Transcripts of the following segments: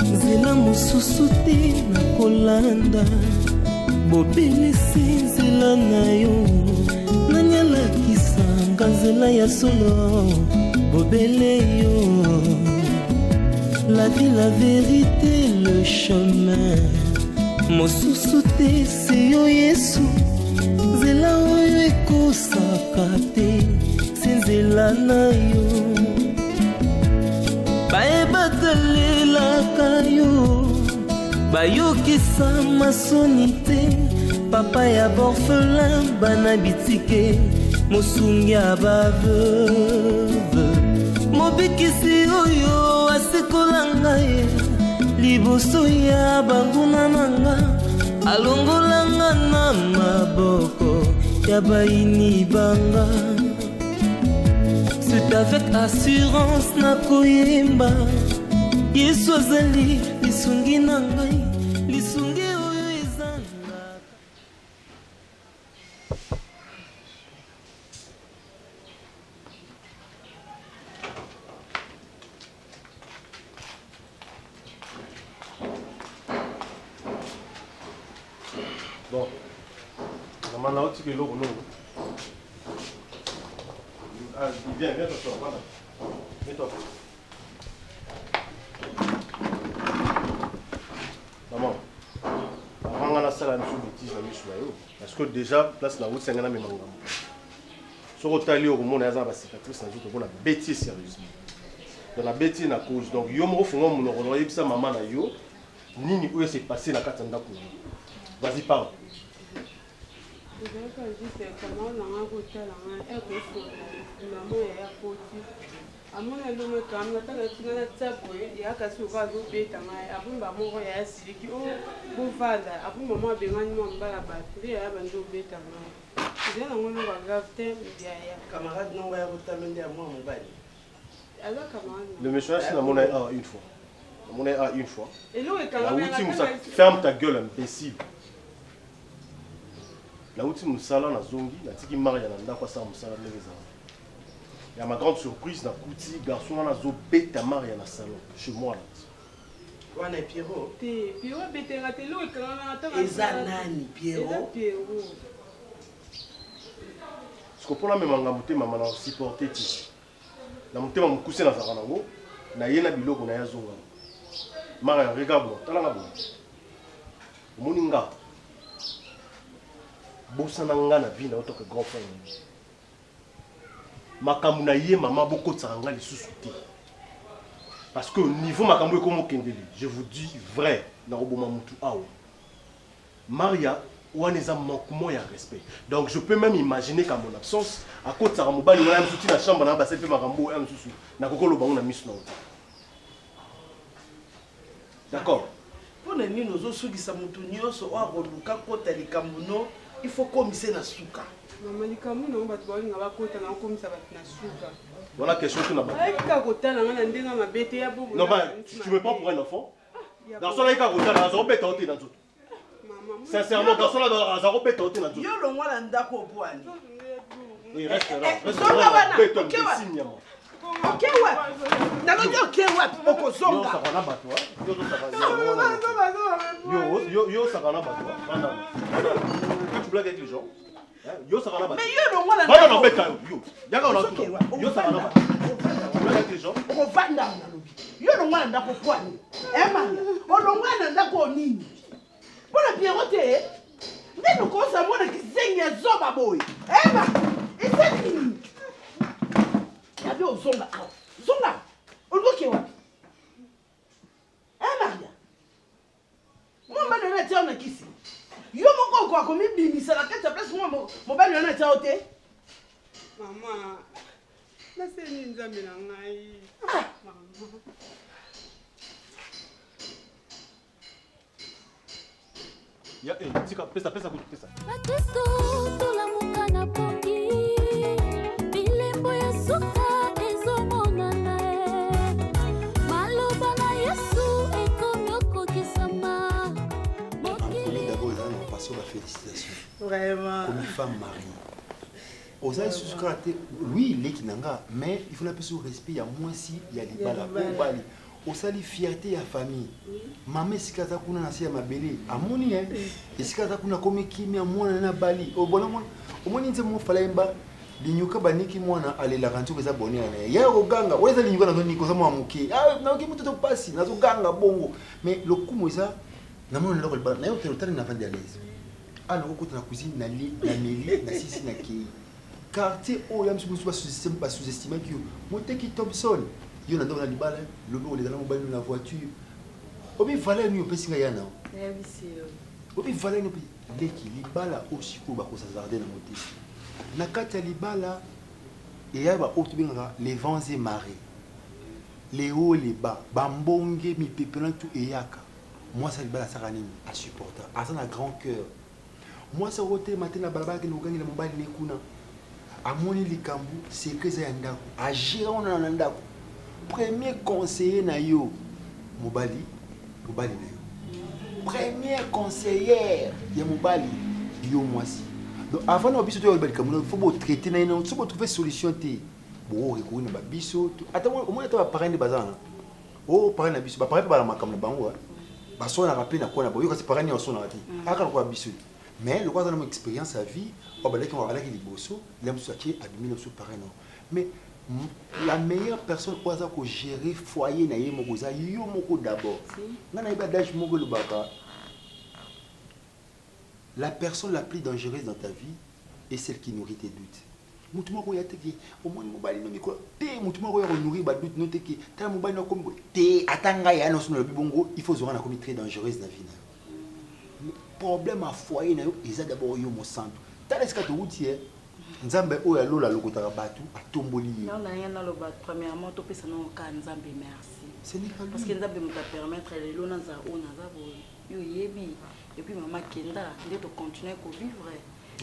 nzela mosusu te na kolanda bobelisi nzela na yo nani alakisanga nzela ya solo bobele yo la vie, la vérité, le chemin mosusu te se yo yesu nzela oyo ekosaka te se nzela na yo bayebatalelaka yo bayokisa masoni te papa ya borfelin bana bitike mosungi ya baveuve mobikisi oyo asekolanga ye liboso ya banguna nanga alongolanga na maboko ya baini banga. C'est avec assurance na koyemba Yesu azali lisungi na ngai lisungi oyo ezanga. Bon, maman là aussi que l'eau non. Ah, viens, t'asseoir, voilà. Mets-toi. Maman, avant qu'on a ça, la bêtise, parce que déjà, place la route, c'est un ami mangam. Sur le tali, au monde, il y a une cicatrice, on a bêtise sérieusement. Dans la bêtise, na cause. Donc, yo mo fongo mon rôle, ça maman na yo, ni où c'est passé na katanda ko. Vas-y, parle. amona lume kamna tanga tingana tsapo ya kasuka zo beta mai abumba moko ya siliki o buvanda abumba mo bengani mo mbala batri ya bando beta mai zena ngono ba gafte ya camarade non ya botamende ya moi mobali ala camarade Le monsieur c'est la monnaie A une fois. La monnaie A une fois. Et l'eau est quand La même outil ferme ta gueule imbécile. La outil musala na zongi na tiki maria na ndako sa musala leza. Et à ma grande surprise, dans Kouti, garçon, on a zo bêta maria na salon, chez moi là. On est Pierrot. Pierrot bêta raté l'eau et quand on a Ezanani Pierrot. Parce que pour la même angambouté, maman a supporté ti. La monté m'a coussé dans sa ranango, na yena biloko na ya zonga. Maria regarde-moi, tala na bon. Moninga. Bosananga na vie na autant que grand frère. Makambu na ye maman boko tsanga lisusu te. Parce que au niveau makambu ekomo kendeli, je vous dis vrai na roboma mutu awo. Maria ouaneza manquement ya respect. Donc je peux même imaginer qu'à mon absence à côté ça mobali wala msuti na chambre na basa pe makambu ya msusu na kokolo bango na misu na ota. D'accord. Pour les nino zo sugisa mutu nyoso wa koluka kota likambuno, il faut komiser na suka. Maman likamu na ngba twa nga bakota na komisa bat na suka. Voilà question que na ba. Ay ka kota na nga ndenga mabete ya bobo. Non bah tu me prends pour un enfant. Dans son là ka kota na zo beta ote na zo. Sincèrement dans son là za ko beta ote na zo. Yo lo ngwala ndako bwani. Oui reste là. Beta de signe moi. OK ouais. Na lo yo OK ouais oko zonga. Yo ça va na bato. Yo ça va na bato. Tu blagues avec les gens. Yo ça va là-bas. Mais yo lo ngwala ndako. Non beta yo. Yaka on a tout. Yo ça va là-bas. Tu blagues avec les gens. Oko vanda na lobi. Yo lo ngwala ndako bwani. Man. O lo ngwala ndako nini? Bona Pierrot te. Ndino ko sa mona kisenga zoba boy. Man. Iseni. Yabe ozonga awa. Zonga. Uluke wapi? Maria. Mama na tia na kisi. Yo moko kwa komibimisa la kati ya place moi mobali na tia ote. Mama. Na seni nzambe na ngai. Mama. Ya tika pesa pesa. Batisto tolamuka na pongi. Bilembo ya suka ezomonana. Maloba na Yesu ekomi okokisama. D'abord, ils ont passé la félicitation. Vraiment. Comme une femme mariée. Aux ailes suscratés, oui, il est qui n'a mais il faut la personne respect. Il y a moins si, il y a des balles. osali fierté ya famille mama esika aza kuna na se ya mabele amoni esika aza kuna komi kimia mwana na bali omoni nze mofala yemba linyuka baniki mwana alelaka ntuku eza boni na ye ya koganga oyo eza linyuka nazonikoza mwa moke naoki moto topasi nazoganga bongo mais lokumu eza namona eloko libala naye otali na vandi à l'aise aloko kota na cuisine na meli na sisi na kei quartier oyo ya misusu basous-estimaki yo moteki Thompson yo na ndoko na libala lobi oleka na mobali na voiture obi valeur nini opesi ngai ya nao obi valeur nini leki libala oyo sikoyo bakosa jardin na motesi na kati ya libala eya baoyo tobengaka les vents et marées les hauts les bas bambonge mipepelana tu eyaka mwasi ya libala asaka nini asupporta aza na grand cœur mwasi akotelema te na balabala akende kokangela mobali ne kuna amoni likambo secret eza ya ndako agera wana na ndako premier conseiller na yo mobali na yo première conseillère ya mobali yo mwasi donc avant na biso to yeba likambo il faut bo traiter na ino so bo trouver solution te bo rekourir na biso ata au moins ta parents de bazana oh parents na biso ba parents ba makambo na bango ba so na rappeler na ko na bo yo kasi parents ni so na rati aka ko biso mais le quoi dans mon expérience à vie on va dire qu'on va aller liboso l'aime sortir adminer nos parents mais la meilleure personne pour ça que gérer foyer na ye moko za yo moko d'abord na na ibadage moko le baka la personne la plus dangereuse dans ta vie est celle qui nourrit tes doutes mutu moko ya teki au moins mobali no miko te mutu moko ya nourrir ba doute no teki ta mobali no comme te atanga ya no so na bibongo il faut zora na comme très dangereuse na vie na problème à foyer na yo eza d'abord yo mo centre tala esika to wuti nzambe oyo alola lokotaka bato atomboli ye non na yana lo ba premièrement to pesa no ka nzambe merci ce n'est pas lui parce que nzambe muta permettre les lona za ona za bo yo yebi et puis maman kenda nde to continuer ko vivre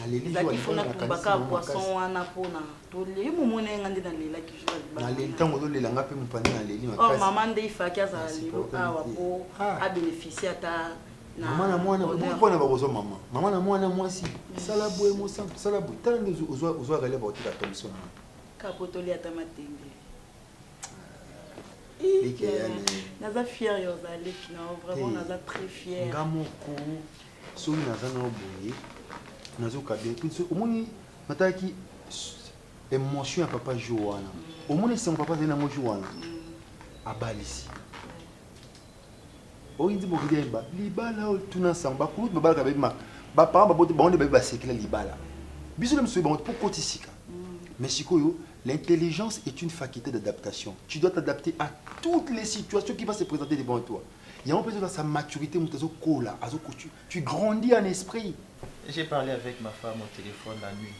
aleli il faut na kumbaka poisson wana pona to le momone ngande na lela ki jola ba na leli tango to lela ngape mpande na leli makasi oh maman nde ifaki za lelo awa po a bénéficier ata maman na mwana mpona bakozo maman na mwana mwasi sala boye mo simple sala boye tala nde ozwa relève otika Thompson kapotoli ata matembe naza fier yo zaleki na vraiment naza très fier nga moko soki naza na boye nazoka bien omoni nataki émotion ya papa jour wana omoni esengo papa azali na mo jour wana abalisi oyo ndi mokili yeba libala oyo tuna sango bakulutu babalaka babima baparent bango nde bayebi basekela libala biso nde mosusu bango mpo kotisika mais sikoyo l'intelligence est une faculté d'adaptation tu dois t'adapter à toutes les situations qui vont se présenter devant toi il y a un peu de sa maturité tu grandis en esprit. J'ai parlé avec ma femme au téléphone la nuit.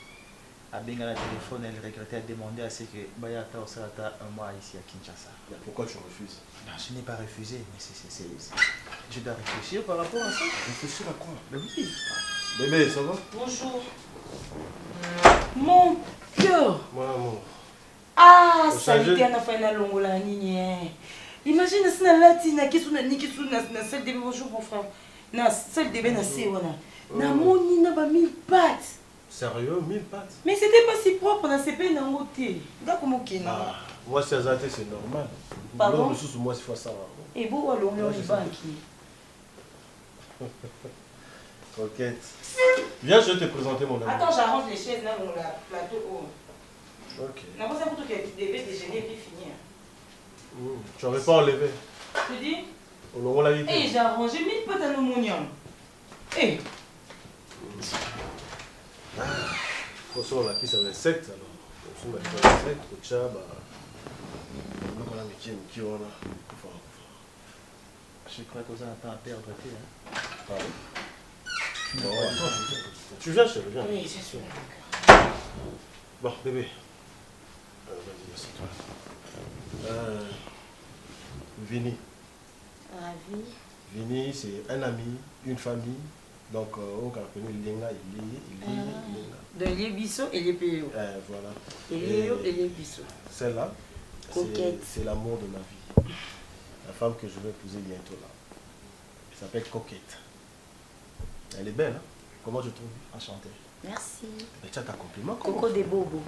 À Bengala téléphone, elle regrettait, elle demandait à ce que Bayata Osarata un mois ici à Kinshasa. Pourquoi tu refuses? Non, je n'ai pas refusé, mais je dois réfléchir par rapport à ça. Réfléchir à quoi? Ben oui. Bébé, ça va? Bonjour. Mon cœur. Mon amour. Ah, ça l'était à la fin de la longue ligne. Imagine si na lati na kisu na nikisu na celle de bonjour mon frère. Na celle de benasé wana. Na moni na ba 1000 pattes. Sérieux, 1000 pattes? Mais c'était pas si propre dans ces pays na ngoté. Nga comment kina. Ah, moi c'est azaté, c'est normal. Pardon? Moi c'est fois ça. Et beau allons le banki. Coquette. Viens, je vais te présenter mon ami. Attends, j'arrange les chaises là dans la plateau. Ok. Na pas ça pour que tu devais déjeuner puis finir. Tu n'aurais pas enlevé. Tu dis? On l'a dit. Eh, j'ai arrangé 1000 pattes à l'aluminium. Eh. De toute façon, on a qui ça va être sec alors. On va faire sec, au tchab. On a mis qui on a. Je crois que vous avez un temps à perdre. Pardon? Bon, tu viens, chérie, viens. Oui, c'est sûr. Bon, bébé. Vas-y, assieds-toi. Vini. Ravi. Vini, c'est un ami, une famille. Donc, on a connu Lenga, il est. De l'Ebisso et l'Epéo. Voilà. Et l'Ebisso. Celle-là, c'est l'amour de ma vie. La femme que je vais épouser bientôt là. Elle s'appelle Coquette. Elle est belle, hein? Comment je trouve? Enchanté. Merci. Mais tu as ta compliment. Coco des bobos.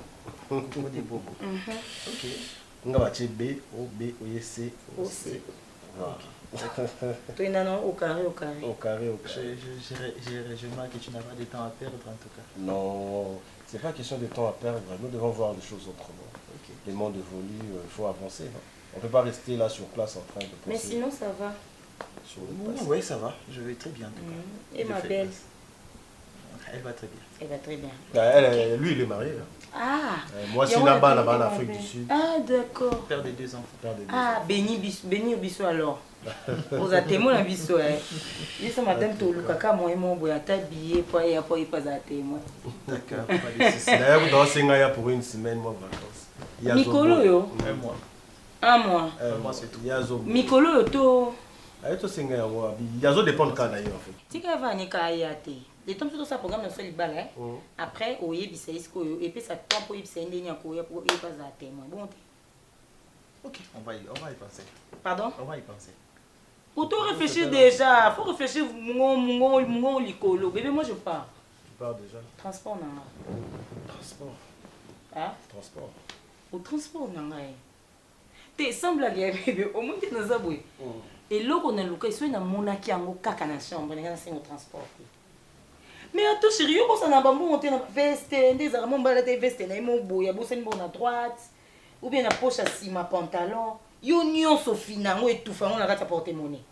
Coco des bobos. Ok. On va B, O, B, O, C, O, C. Toi, non, au carré. Au carré, au carré. Je remarque que tu n'as pas de temps à perdre en tout cas. Non, c'est pas question de temps à perdre. Nous devons voir les choses autrement. Les mondes évoluent, il faut avancer. Hein. On ne peut pas rester là sur place en train de penser. Mais sinon, ça va. Oui, ça va. Je vais très bien en tout cas. Et ma belle? Elle va très bien. Elle va très bien. Lui, il est marié. Là. Ah. Moi, c'est là-bas, en Afrique du Sud. Ah, d'accord. Père de 2 enfants. Ah, béni au biso alors. Vous êtes témoin à biso. Je suis madame Tolukaka, moi et mon boy, à t'habiller, pour y aller, pas à témoin. D'accord, pas de soucis. D'ailleurs, vous dansez pour une semaine, moi, vacances. Mikolo, yo. 1 mois. 1 mois. 1 mois, c'est tout. Mikolo, yo, il y a des ponts de Canaï, en fait. tu vas venir à Yate. Les temps tout ça programme dans le bal. Après, au Yébissa, et puis ça tombe pour Yébissa, il y a pour pas à témoin. Bon, ok, on va y penser. Pardon? On va y penser. Pour tout réfléchir déjà, il faut réfléchir mon licolo. Bébé, moi je pars. Tu pars déjà? Transport, non. Transport. Hein? Transport. Au transport, non. Tu sembles à bébé, au moins tu es dans un bruit. Et là, on a le cas, il y a un qui a un caca dans la chambre, il y a un transport. Mais attends, chérie, on a un monté dans la veste, des armes, on a des vestes, il y a un beau, il y a un bon à droite, ou bien la poche à cima, pantalon. Yo nyon sofina ngo etufa ngo nakati porter monnaie.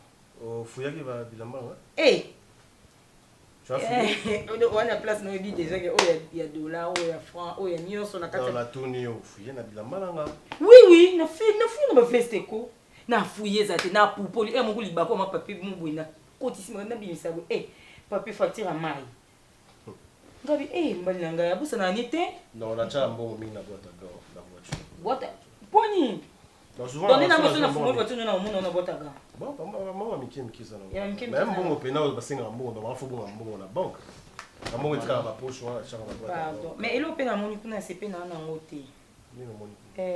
Oh, fouilla qui va bilamba ouais. Eh. Tu as fouillé? On a place no dit déjà que il y a dollars, il y a francs, il y a nyon so nakati. Dans la tourne yo fouiller na bilamba nga. Oui, na fouille na veste ko. Na fouiller za te na poupoli e mongo libako ma papier mon boina. Kotissima na bimisa go. Eh, papier facture à mai. Ngabi mbali nanga ya busa na nite? Non, on a déjà un bon mine na boîte à gants la voiture. Boîte. Poni. Souvent, on a besoin de fumée voiture na monde na boîte à gants. Bon, maman miki ça non. Même bon opena o basenga mbongo donc faut bon mbongo na banque. Mbongo etika ba poche wa chaka ba boîte. Pardon. Mais elo pena moni kuna sepe na ngote.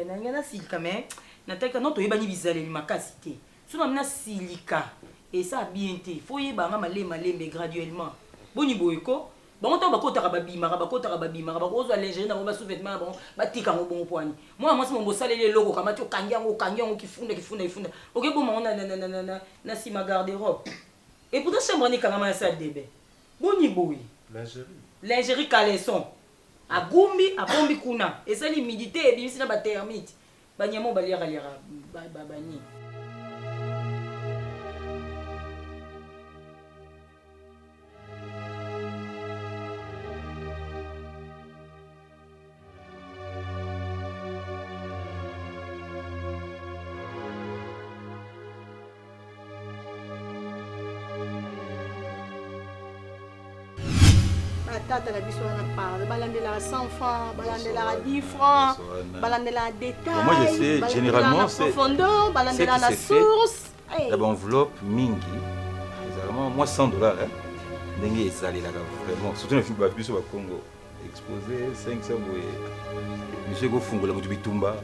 Na ngana silika mais nataka noto yebani bizaleli makasi te. Sona mna silika et ça bien te. Faut yebanga malembe graduellement. Boni boyeko. Bon, on va côté babima, bakozwa lingerie na ba sous-vêtements bon, batika ngo bon poani. Moi c'est mon bossale les logos kamati kangiango kifunda. OK bon on a na si ma garde-robe. Et pour ta chambre ni kangama ya salle de bain. Boni boy. Lingerie caleçon. A gumbi, a bombi kuna. Et ça l'humidité et bien na ba thermite. Banyamo baliera bani. Tata la biso na parle balandela 100 francs balandela 10 francs balandela détail moi je sais généralement c'est profondeur balandela la source la enveloppe mingi vraiment moi $100 hein ndenge esalelaka vraiment surtout na film biso ba Congo exposé 500 boye monsieur go fungola mutu bitumba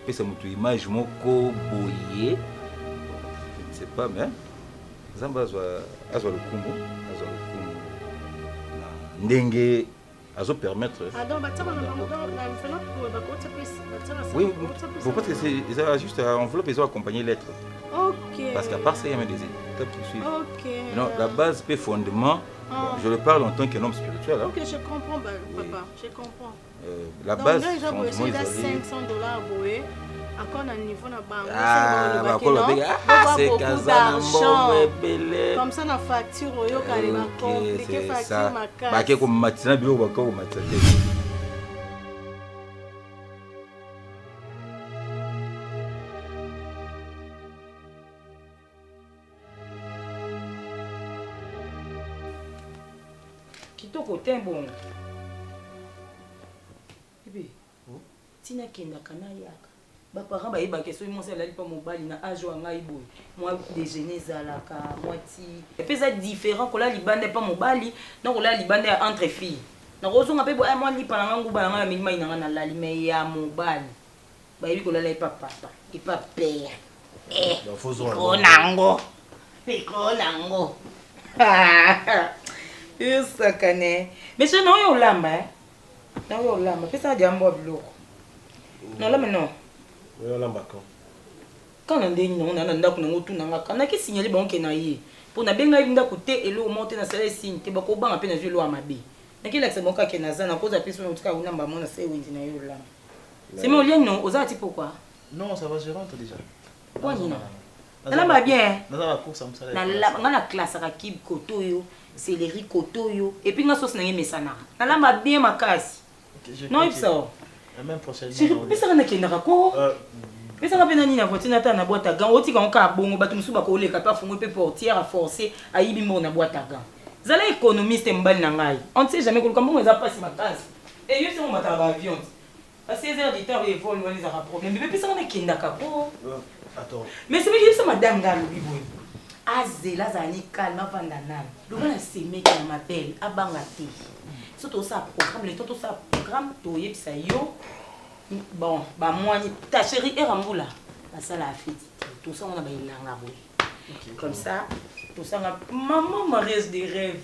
pesa mutu image moko boye c'est pas mais zamba azwa le Congo ndenge azo permettre oui vous pensez que c'est juste enveloppe ils ont accompagné lettres ok parce qu'à part ça il y a même des étapes qui suivent ok non la base peut fondement je le parle en tant qu'un homme spirituel hein? Ok je comprends papa je comprends la base fondement ils ont $500 boé encore un niveau na banque c'est d'argent comme ça na facture oyo kali ba compliquer facture makasi ba ke ko matina bilo ba ko matete kitoko tembo bébé tina kenda kana yaka ba parents ba yeba question moi c'est là pas mobali na âge wa ngai boy moi déjeuner zalaka moiti et puis ça différent ko la libanda pas mobali donc la libanda entre filles na ko zonga pe boy moi li pa ngangu ba nga minima ina na la lime ya mobali ba yebi ko la pas papa et pas père konango usakane mais c'est non yo lamba na yo lamba pesa jambo biloko non là mais non oui on lamba quand Quand on a dit non, on a un ndako na ngotu nanga. Quand on a signalé bon que na yé. Pour na benga ibinda côté et l'eau monter na sala signe. Te bako banga pe na jeu l'eau amabe. Na ki l'accès bon ka ke na za na cause a peso na utika una mba mona se wendi na yo là. C'est mon lien non, oza ti pourquoi? Non, ça va, je rentre déjà. Quoi ni na? Na ba bien. Na la course am sala. Na la ngana classe à kib koto yo, céleri koto yo et puis nga sauce na ngemesana. Na la ba bien makasi. Non, il sort. Même prochainement. Je sais que tu as quoi. Mais ça va bien na voiture na ta na boîte à gants. Oti ka onka bongo batu musu ba ko le ka pa fongo pe portière à forcer ayibi mo na boîte à gants. Zala économiste mbali na ngai. On ne sait jamais que comment ça passe ma case. Et yo c'est mon mata avion. À 16 heures du temps il vole on les a problème. Mais puis ça on est kinda ka ko. Attends. Mais c'est que ça madame galo biboy. Azela zani calme vandana. Le gars c'est mec qui m'appelle abangati. Surtout ça programme les tout ça programme to yebisa yo. Bon, bah moi, ta chérie est Ramboula. La salle a fait. Tout ça, on a baillé là. Comme ça, tout ça, maman me reste des rêves.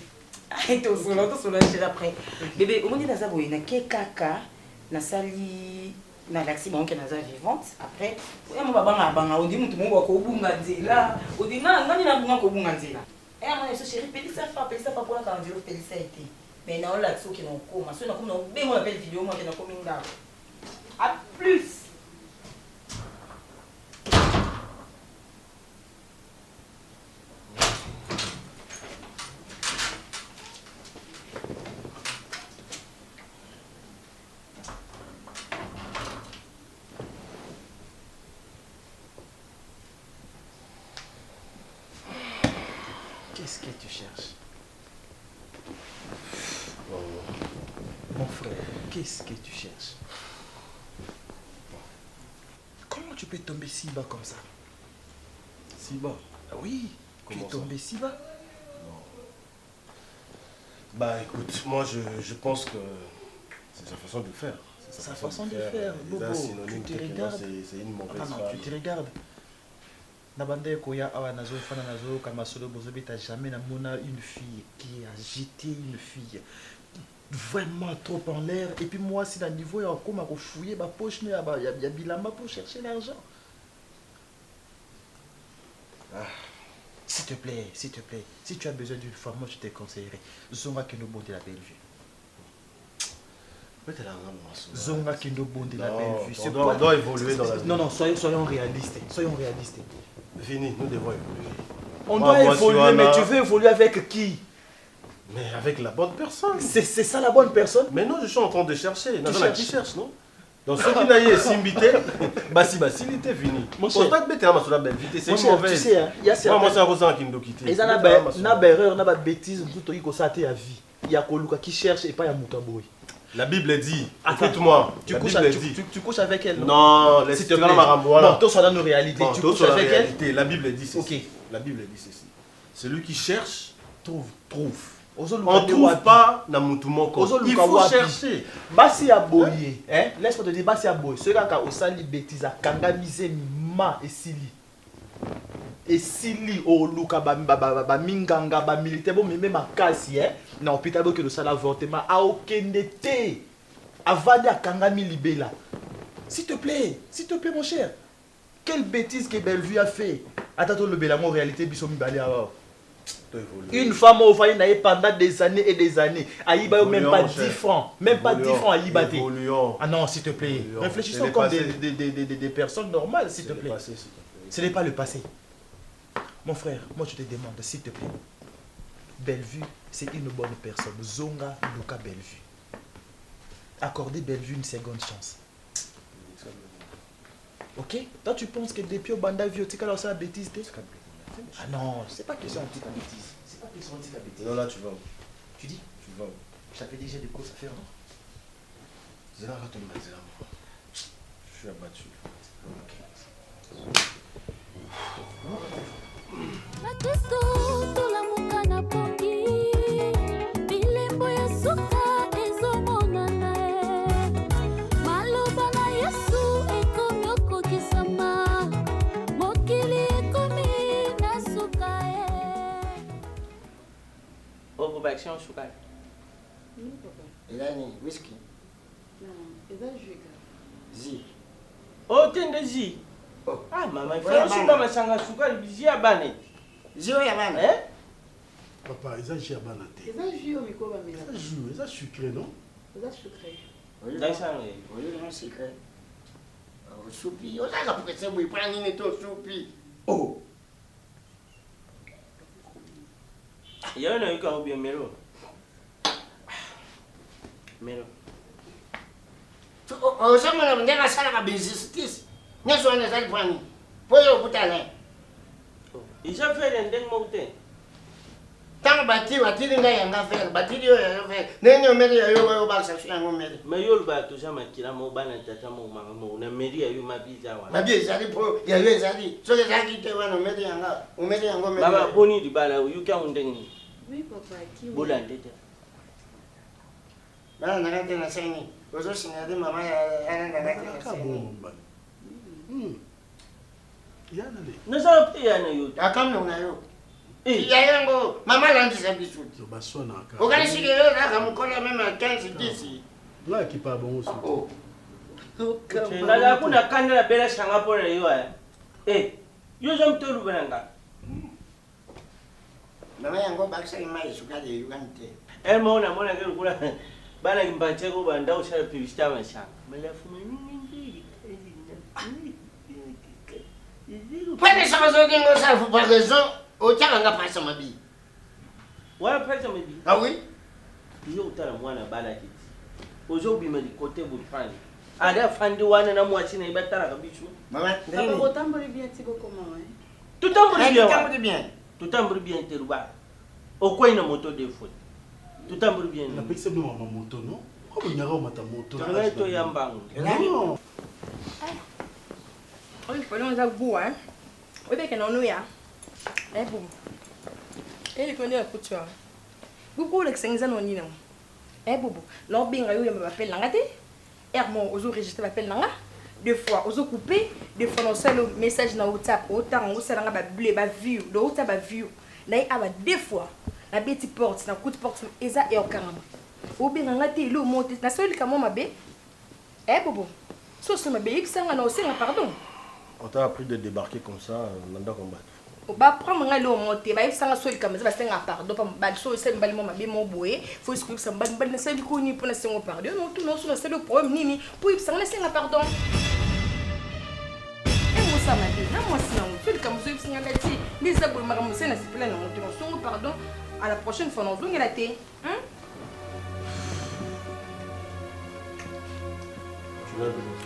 Et tout ça, chérie après. Bébé, au moins, dans ça, il y a kaka, na sali, na laxi, bon, qui est dans vivante. Après, on va banga, on dit, tout le monde va kobunga nzela. On dit, non, non, il a bunga kobunga nzela. Et à mon chérie, pelissa pas pour la candidature, pelissa été. Mais non, là, ce qui est en coma, ce qui est en coma, on appelle vidéo, moi, qui est en coma. A plus. Qu'est-ce que tu cherches? Mon frère, qu'est-ce que tu cherches? Comment tu peux tomber si bas comme ça? Si bas? Ah oui, tu es tombé si bas? Non. Bah écoute, moi je pense que c'est sa façon de faire. Sa façon de faire, Bobo. Tu te regardes. C'est une mauvaise femme. Tu te regardes. Nabande koya awa nazo fana nazo kama solo bozobi t'as jamais namona une fille qui a jeté une fille vraiment trop en l'air et puis moi si dans le niveau il y a comme à fouiller ma poche il y a bilamba pour chercher l'argent. S'il te plaît, si tu as besoin d'une femme, moi je te conseillerais Zonga Kendo Bonde la belle vue. Zonga Kendo Bonde la belle vue. On doit évoluer dans la vie. Non, soyons réalistes. Vini, nous devons évoluer. On doit évoluer, mais tu veux évoluer avec qui? Mais avec la bonne personne. C'est ça la bonne personne? Mais non, je suis en train de chercher. Qui cherche, non? Donc ceux qui n'aillent simbité, s'il était vini. Mon cher, c'est une mauvaise. Tu sais, il y a certains. Moi, c'est un rosant qui me doit quitter. Et ça n'a erreur, n'a pas bêtise, tout ce qui a à vie. Il y a Koluka qui cherche et pas Yamoutaboy. La Bible dit, écoute-moi, tu couches avec elle, non? Laisse te faire ma bon, toi, ça dans nos réalités. Tu couches avec elle? La Bible dit ceci. Ok. La Bible dit ceci. Celui qui cherche, trouve. On ne trouve pas dans mon il faut chercher. Basi a boyé, hein? Laisse-moi te dire, Basi a boyé. Ceux qui ont osali bêtise, kangamisé ma et sili. Et sili au luka ba minganga ba militaire bon même ma kasi hein na hôpital que le sala avortement a aucun été avant de kangami libela. S'il te plaît mon cher. Quelle bêtise que Bellevue a fait. Attends le bela en réalité bisomi balé alors. Une femme au foyer n'a pendant des années et des années. Aïba même pas 10 francs. Même pas 10 francs à Libate. Ah non, s'il te plaît. Réfléchissons comme des personnes normales, s'il te plaît. Ce n'est pas le passé. Mon frère, moi je te demande, s'il te plaît. Bellevue, c'est une bonne personne. Zonga Luka Bellevue. Accordez Bellevue une seconde chance. Ok? Toi tu penses que depuis au Banda Vio, tu as la bêtise? Ah non, c'est pas question de bêtise. C'est pas question de bêtise. Non, là tu vas où? Tu dis? Tu vas où? J'avais déjà des courses à faire, non? Je suis abattu. Action sugar. Et là, whisky. Non, et ça, je Zi. Oh, tiens, zi. Ah, maman, il faut pas me changer sucre, j'ai à banet. J'ai à banet. Hein? Papa, ils ont joué à banate. Ils ont joué au micro, Ils ont joué, ils ont sucré, non? Ils ont sucré. Oui, non, sucré. Soupi, on a appris ça, oui, prends une étoile soupi. Oh! Il y a un qui a oublié Melo. Melo. Oh, ça m'a dit que ça a business. N'est-ce pas, on a ça pour nous. Pour y aller. Ils ont fait un ding monté. Tant bâti, bâti, il y a un affaire, bâti, il y a un affaire. N'est-ce pas, il y a un affaire, il y a un affaire. Mais il y a un affaire, il y a un affaire, il y a un affaire, il y a un affaire. Ma bien, il y a un affaire. Ce que ça qui te va nous mettre en là, on met en gomme. Maman, boni du bala, you can ding. Oui, papa, qui Bolande. Là, on a été dans scène. Aujourd'hui, c'est une maman, elle a été dans scène. Nous sommes pris à New York. Ah, comme nous, on a eu. Il y a un go, maman l'a dit ça, bisou. Au cas où il y a un collègue même à 15 ici. Là, qui pas bon aussi. Oh. Nala kuna kanda la bela shanga pona yo eh. Yo jam to rubenanga. Mama yango baksa imai sukali yugante. Mona ke kula bana kimbache ko banda usha pibista mashanga. Melafu mimi. Pwede sama zo dingo sa fu par raison o tanga pasa mabi. Wa pasa mabi. Ah oui? Yo utala mwana bala kiti. Ozo bima di côté bufani. Ada fandi wana na mwachi na ibatara kabichu. Mama, papa otamboli bien tiko comment hein? Tout tamboli bien. Tout tamboli bien. Tout tamboli bien teruba. Okwa ina moto de fo. Tout tamboli bien. Na pesa no mama moto no. Ko nyaka mata moto. Tanga to yambangu. Non. Olha, foi uma boa, hein? Olha que não ia. É bom. Ele quando eu puxo. Bubu que sem zano ni não. É bubu. Não bem aí eu me appelle langate. Hermon ozo registre appelle langa. Deux fois ozo couper, deux fois non seul message na WhatsApp. Autant on sait langa ba blé ba view, do WhatsApp ba view. Daí aba deux fois. Na beti porte, na coup de porte eza e okamba. O bem langate lo monte na seul kamo mabe. É bubu. So so mabe ik sanga na osenga pardon. On t'a appris de débarquer comme ça, on a combattre. Ba prendre ngai lo monter, ba ifsanga so likama za senga pardon pa ba so se mbali mo mabe mo boye, faut script sa mbali mbali na se ko ni pour na sengo pardon. Non tout non so na se le problème nini, pour ifsanga na senga pardon. E mo sa mabe, na mo sina mo, so likama so ifsanga la ti, ni za boye mara mo se na se plein na monter no sengo pardon. À la prochaine fois non zonga la té. Hein? Tu vas venir.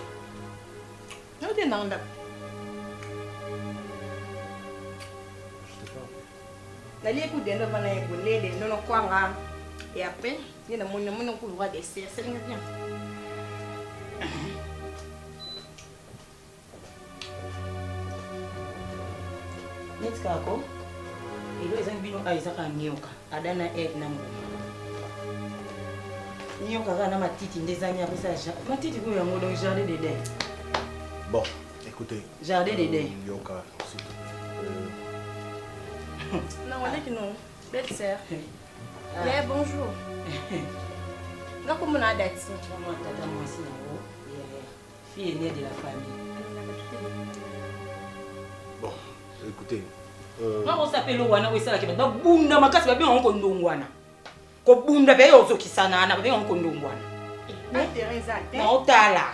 Non t'es nanda. Nali ku dendo bana e bolele no kwanga et après il y a mon ko voir des c'est bien. Netka ko ilo izang bino ay saka nyoka adana egg na mo nyoka kana matiti ndezanya pesa ja matiti ko yango donc jardin de dé. Bon, écoutez. Jardin de dé. Nyoka, c'est Non, on dit que non. Belle sœur. Yeah, bonjour. Non, comment on a date? Maman, tata, moi, c'est là-haut. Fille aînée de la famille. Bon, écoutez. Non, on s'appelle Wana, oui, c'est là qui va. Bunda, ma casse, va bien en condongwana. Ko bunda, ben, on s'occupe ça, na, va bien en condongwana. Mais Teresa, non, t'as là.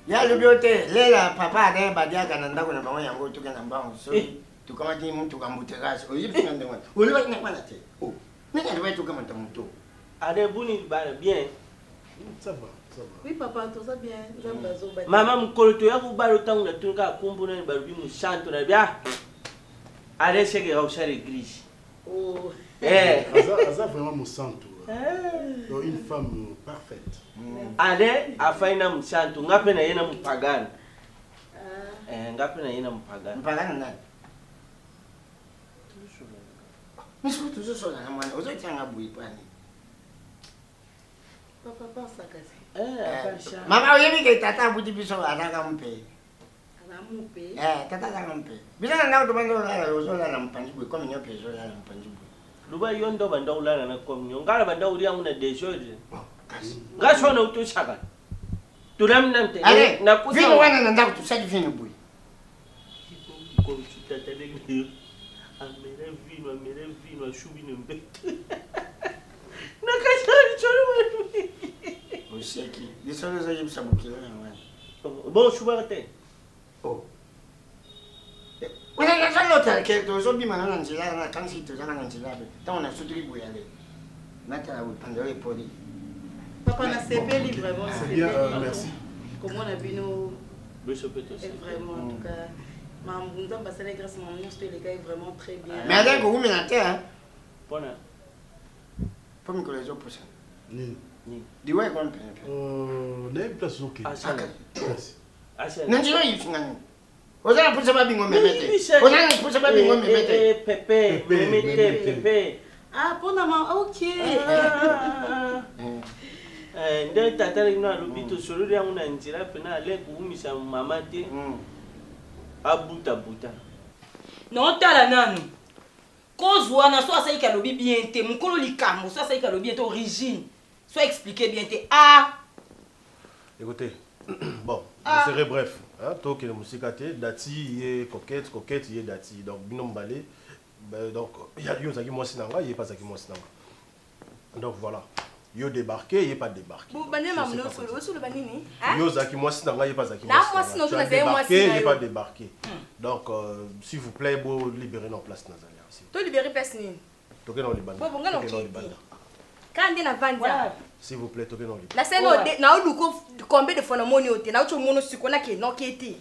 Ya le biote, lela papa ne badia kananda kuna bango yango tukana mbango so. Tukama ti muntu kambuterasi. Oyipi ngande wana. Oliwa kina kwana te. Oh. Nina ndiwe tukama tamuto. Ade buni bana bien. Ça va, ça va. Oui papa, tout ça bien. Mama mkoloto ya kubalo tangu na tunka kumbuna ni barubi mushanto na bia. Ade shege au share église. Oh. Aza vraiment mon santo. Donc une femme parfaite. Ade afaina mshanto ngape na yena mpagani. Ngape na yena mpagani. Mpagani nani? Miso toujours na mwana. Ozo tianga bui pani. Papa pensa kasi. Apasha. Mama oyebi ke tata buti biso ataka mpe. Anamupe. Tata ataka mpe. Bila na ndo bando la ozo la mpanji bui comme nyope zo la mpanji bui. Luba yondo banda ulana na komnyo. Ngala banda ulia una dejoje. Ngasho na utushaka. Tulam namte. Ale, na vino wana nanda kutusadi vino bui. tata ndenge amere vino ashubi ne mbete nakasali cholo oseki lisolo zo yebisa bukila ngwana bon shuba te oh wena na salo ta ke to zo bima na nzila na kansi to na nzila be ta na sutri boyale nata u pando e podi Papa na sepeli vraiment. C'est bien, merci. Comment on a vu nos. Vraiment, en tout cas. Maman, nous avons passé la grâce à maman, les gars est vraiment très bien. Mais avec vous, mais la terre. Bon, pour me coller au prochain. Ni. Dis ouais, quand même. N'est place ok. Ah, ça. Non, tu vois, il finit. Vous allez pousser ma bingo, mais mettez. Vous allez pousser ma bingo, mais mettez. Pépé. Ah, pour maman, ok. Nde tata lino alobi tosolo yango na nzela pena ale kuumisa mama te abuta non tala nanu kozwa na so asali kalobi bien te mukolo likambo so asali kalobi bien te origine soit expliquer bien te ah écoutez bon je serai bref hein to que musika te dati est coquette est dati donc binom balé donc il y a yo zaki mwasi nanga il est pas zaki mwasi nanga donc voilà yo débarqué, il est pas débarqué. Vous banez ma mno sur le banini. Yo zaki moi si nanga, il est pas zaki. Là moi si non tu n'as débarqué, il est pas débarqué. Donc s'il vous plaît, vous libérez nos places Nazalia ici. Tu libérer place ni. Toke dans les bandes. Bon nga no quand on a vendre. S'il vous plaît, toke dans les. La scène na o luko combien de fois na moni ote na o mono sikona ke no kete.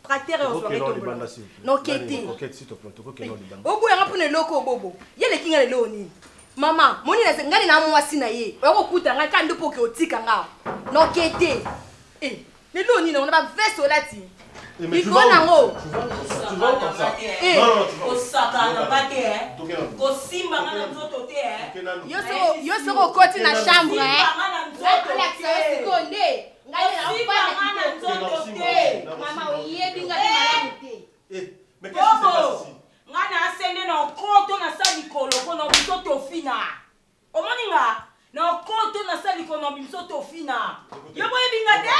Tracteur au soirée to. No kete. OK, s'il te plaît, toke dans les bandes. Obu ya ngapune loko bobo. Yele kinga le loni. Mama, moni na ngani na mwasi na ye. Wa kokuta nga kandi poke otika nga. No kete. Le loni na on ba veste olati. Il go na ngo. Tu vas comme ça. Non, tu vas. Osaka na bate Ko simba nga nzoto te Yo soko koti na chambre Alexa seconde. Ngali na nzoto te. Mama oyebi nga malamu te. Mais qu'est-ce qui se passe ici? Ngana asende na koto na sali koloko na bisoto fina. Omoninga na koto na sali koloko na bisoto fina. Yo boye binga te?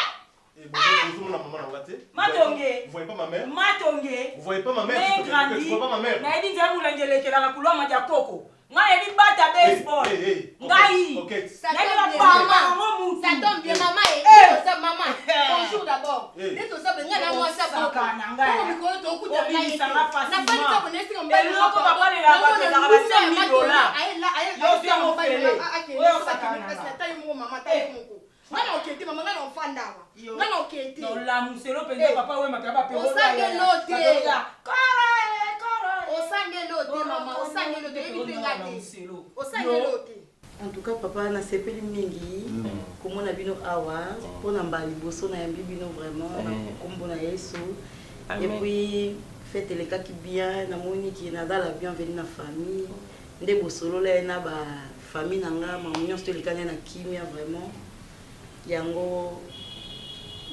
Vous la maman ngate? Matonge. Vous voyez pas ma mère? Matonge. Vous voyez pas ma mère? Tu vois pas ma mère? Na edi nzamu langelekela na kulwa maja koko. Nga edi bata baseball. Ngai. OK. Ça tombe bien maman et ça maman. Bonjour d'abord. Dis tout ça ben nga na moi ça ba. Ko mi ko to ku ta ngai. Na pa ni ko bonesi ko mbele. Ko papa le la ba za ba $5,000. Yo si mo ba yo sa ka na ta yo mama ta yo moko. Ngana okete mama ngana ofanda wa. Ngana okete. No la muselo penza papa we makaba pe. Osange lote. Osange lote mama, osange lote ebi ngate. Osange lote. En tout cas papa na sepeli mingi komona bino awa pona mbali boso na yambi bino vraiment kombo na Yesu. Et puis faites les cas qui bien na moni qui na dans la bienvenue na famille. Nde bosolo le na ba famille nanga ma union sto likanya na kimia vraiment. Yango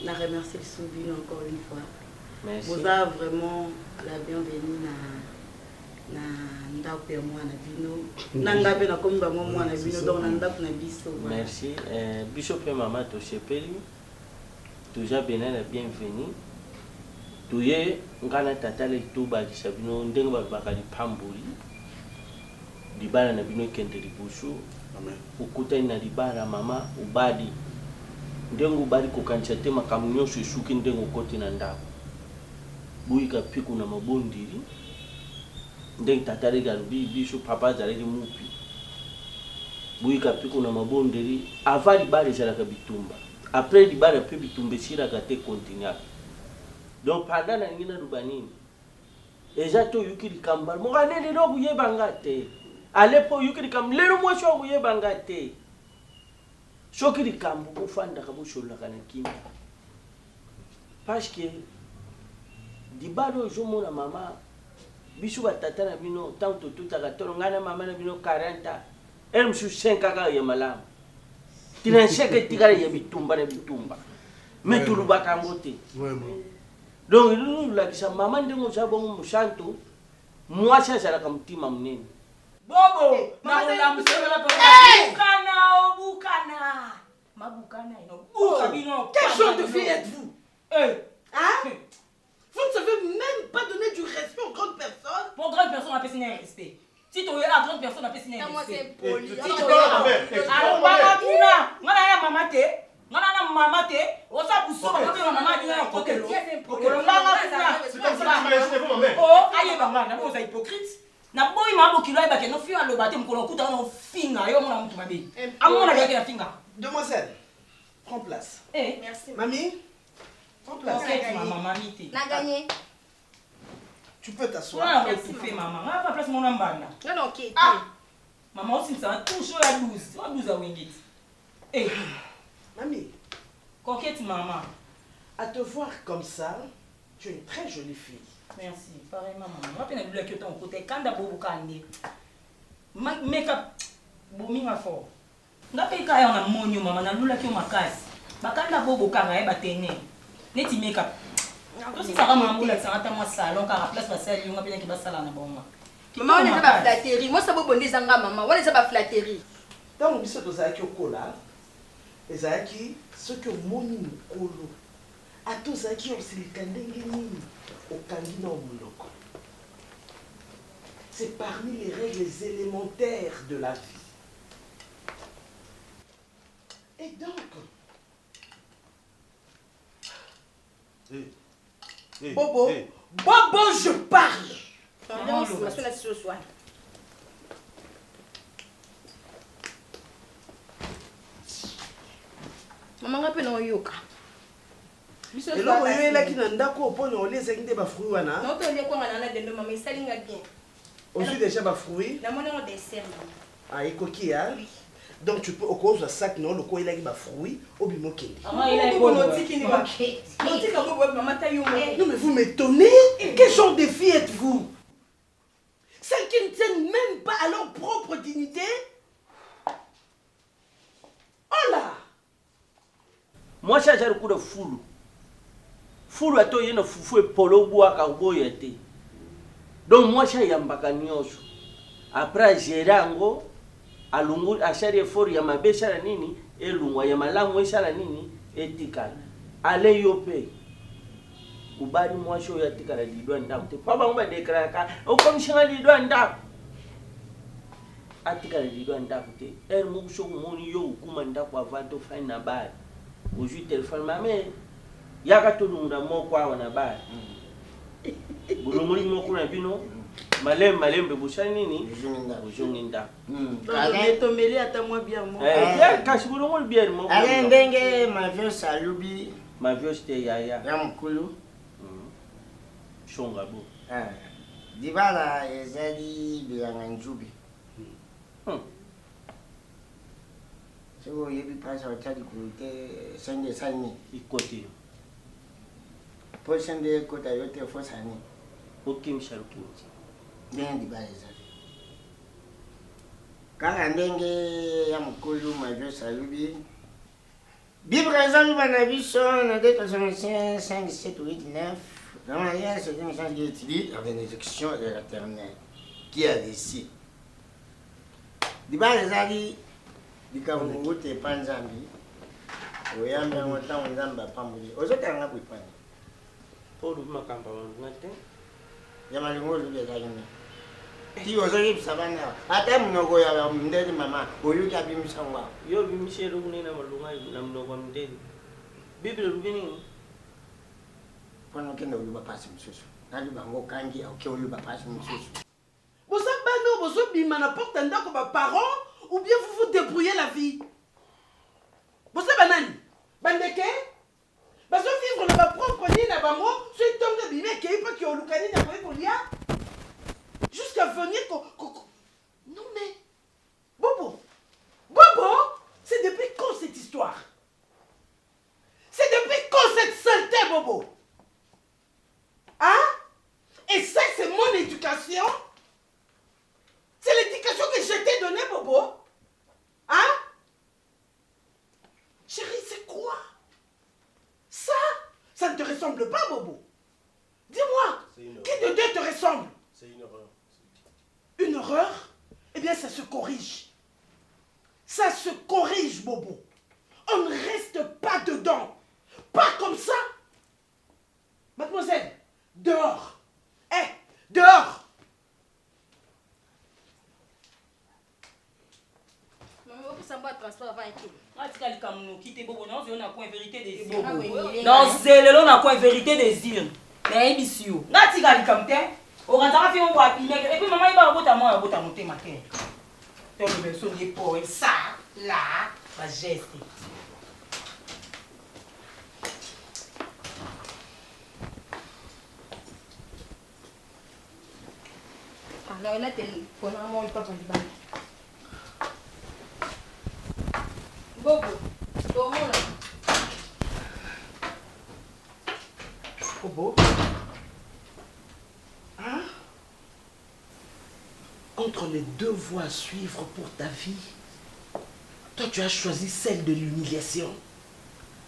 na remercier le souverain encore une fois. Merci. Vous avez vraiment la bienvenue na ndako ya mwana bino. Na ngabe na komba mwana bino donc na ndako na biso. Merci. Bishop et maman to chepeli. Toujours bien la bienvenue. Tuye ngana tata le tuba kisabino ndenge bakali pambuli. Dibala na bino kende libushu. Amen. Ukuta ina dibala mama ubadi. Ndengu bari kukancha tema kamunyo shuki ndengu koti na ndako. Buika piku na mabondiri. Ndengu tatari garubi bisho papa zareli mupi. Buika piku na mabondiri. Avari bari zalaka bitumba. Après di bari pe bitumbe shira kate kontinya. Donc pendant na ngina rubanini. Ejato yukiri kambal. Mugane lelo kuyeba ngate. Alepo yukiri kam lelo mwasho kuyeba ngate. Shokiri kambu kufanda kabushola kana kimya. Parce que dibalo jomo na mama bisu batata na bino tanto tutaka ngana mama na bino 40 elle msu 5 kaka ya malamu. Tina sheke tigara ya bitumba na bitumba. Metulu bakangote. Donc il la kisa mama ndengo sabongo mushanto mwasha sala kamtima mnene. Bobo, na muselo la bukana. Mabukana ino. Buka bino. Quel genre de fille êtes-vous? Hein? Vous ne savez même pas donner du respect aux grandes personnes. Pour grande personne, on a fait un respect. Si tu es la grande personne, on a fait un respect. Moi, c'est poli. Si tu es la maman, on s'en pousse, on va faire maman, on va côté l'eau. C'est comme ça que tu m'as imaginé pour ma mère. Oh, aïe, maman, on est hypocrite. Na boy mambo kilo ba ke no fi alo ba te mkolo kuta no finga yo mona mtu mabe. Amona ba ke na finga. Demoiselle, prends place. Eh, merci. Mamie, prends place. Maman, mamie te. Na gagné. Tu peux t'asseoir. Non, merci maman. On va place mon ambana. Non, non, ok. Maman aussi ça toujours la 12. On 12 à wingit. Eh, Mamie, coquette maman. À te voir comme ça, tu es une très jolie fille. Merci, pareillement maman. On peine le que ton côté kanda bobu kande. Make-up bomi ma fort. Ngape ka ya na monyo mama na lula ki makasi. Bakanda bobu kanga e batene. Neti make-up. Aussi ça kama mbula ça ata moi salon car place ba sali nga pena ki ba sala na bonga. Maman, on est pas flatterie. Moi, ça va bonner zanga maman. On est pas flatterie. Dans le biseau de Zaki Okola, et Zaki, ce que mon Kolo, à tous Zaki, on s'est dit au Kandina au Mouloko. C'est parmi les règles élémentaires de la vie. Et donc, Bobo, Bobo, je parle. Maman, je suis là ce soir. Maman, rappelle non yoka. Et là, vous voyez là qui n'a pas de on les a des fruits. Non, tu as quoi dans de maman, mais ça linga bien. Aussi déjà des fruits. La monnaie au dessert. Ah, et coquille, hein? Donc tu peux au cause de ça non le quoi il a des fruits au bimoké. Ah, il a des bonoti qui va. Non mais vous m'étonnez. Quel genre de fille êtes-vous? Celles qui ne tiennent même pas à leur propre dignité. Oh là! Moi, j'ai le coup de foule. Foule à toi, il y a une foufou et polo bois à boyete. Donc, moi, j'ai un bacanioso. Après, j'ai rango, à l'ungu, à chaque effort, il y a ma bêche à la nini, et l'ungu, il y a ma langue à la nini, et tikal. Allez, yopé. Ou bari, moi, je suis à tikal à l'idouan d'am. Tu pas bon, des cracas, ou comme je suis à l'idouan d'am. À tikal à l'idouan d'am. Elle m'a dit, mon yo, comment d'am, avant de faire une balle. Aujourd'hui, téléphone ma mère. Yaka to nunda moko awa na ba. Bulomuli moko na bino. Malembe bushani nini? Ujunginda. Allez tomeli ata moi bien moi. Ya kashi bulomuli bien mo. Allez ndenge ma vieux salubi. Ma vieux c'était yaya. Ya mkulu. Shonga bo. Dibala ezali bilanga njubi. So yebi pasa otali kulite sende sani ikote. Po sende kota yote fo sani. Okim sharukinti. Ndenge dibala ezali. Kanga ndenge ya mkulu majo salubi. Bible ezali bana biso na date 5 7 8 9. Dans la guerre, c'est une chance d'étudier la bénédiction de l'Éternel qui a décidé. Dibala ezali Dikamungu te panzambi. Oyambe ngota nzamba pambuli. Ozotanga kwipana. Polo makamba ngate. Yamali ngolu bya kayime. Ti ozoyi sabana. Ata mnogo ya mndeli mama. Oyuka bimisangwa. Yo bimishelo kunena malunga na mnogo mndeli. Bible rubini. Pono kenda oluba pasi msusu. Nali bango kangi au ke oluba pasi msusu. Bosa bano bozo bima na porte ndako ba parents. Ou bien vous vous débrouillez la vie. Vous savez, banani, bandeke, vous vivre dans votre propre nid, dans votre mot, c'est un de bimé qui est pas qui est au lucani, dans votre colia. Jusqu'à venir. Non mais. Bobo, c'est depuis quand cette histoire? C'est depuis quand cette saleté, Bobo? Hein? Et ça, c'est mon éducation? C'est l'éducation que je t'ai donnée, Bobo. Hein? Chérie, c'est quoi? Ça ne te ressemble pas, Bobo. Dis-moi, qui de deux te ressemble? C'est une erreur. Une erreur? Eh bien, ça se corrige. Ça se corrige, Bobo. On ne reste pas dedans. Pas comme ça. Mademoiselle, Dehors. Eh, dehors. Dans Zélé, on a quoi vérité des îles. Mais ici, Natika Likamte, on a fait un bois, et puis maman, il va à moi, à monter ma terre. Donc, le berceau n'est pas ça, là, ma geste. Alors là, t'es pour maman, il pas du bain. Bobo, comment là? Bobo. Hein? Entre les deux voies à suivre pour ta vie, toi tu as choisi celle de l'humiliation.